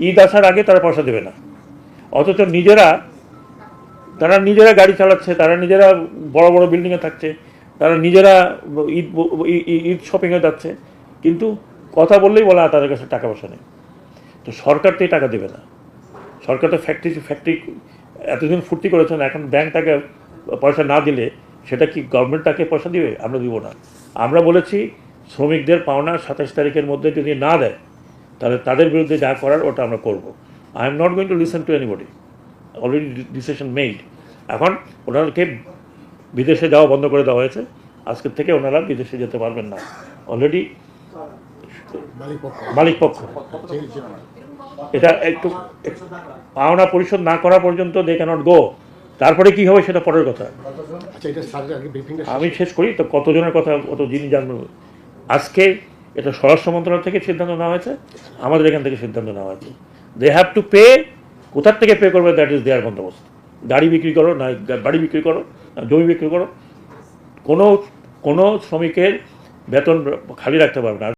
ঈদ আসার আগে তারা পয়সা দেবে না, অথচ তারা নিজেরা গাড়ি চালাচ্ছে, তারা নিজেরা বড় বড় বিল্ডিংয়ে থাকছে, তারা নিজেরা ঈদ ঈদ শপিংয়ে যাচ্ছে, কিন্তু কথা বললেই বলা তাদের কাছে টাকা পয়সা নেই। তো সরকার তো এই টাকা দেবে না। সরকার তো ফ্যাক্টরি এতদিন ফুর্তি করেছেন, এখন ব্যাংক তাকে পয়সা না দিলে সেটা কি গভর্নমেন্ট তাকে পয়সা দিবে? আমরা দিব না। আমরা বলেছি শ্রমিকদের পাওনা 27 তারিখের মধ্যে যদি না দেয় তাহলে তাদের বিরুদ্ধে যা করার ওটা আমরা করব। I am not going to listen to anybody, already decision made. এখন ওনাদেরকে বিদেশে যাওয়া বন্ধ করে দেওয়া হয়েছে, আজকের থেকে ওনারা বিদেশে যেতে পারবেন না। অলরেডি মালিক পক্ষ এটা একটু পাওনা পরিশোধ না করা পর্যন্ত দে ক্যানট গো। তারপরে কি হবে সেটা পরের কথা। আমি শেষ করি তো, কতজনের কথা কত যিনি জানবেন। আজকে এটা স্বরাষ্ট্র মন্ত্রণালয় থেকে সিদ্ধান্ত নেওয়া হয়েছে, আমাদের এখান থেকে সিদ্ধান্ত নেওয়া হয়েছে। They have to pay. কোথার থেকে পে করবে দ্যাট ইজ দেয়ার বন্দোবস্ত। গাড়ি বিক্রি করো, না বাড়ি বিক্রি করো, না জমি বিক্রি করো, কোনো শ্রমিকের বেতন খালি রাখতে পারবে না।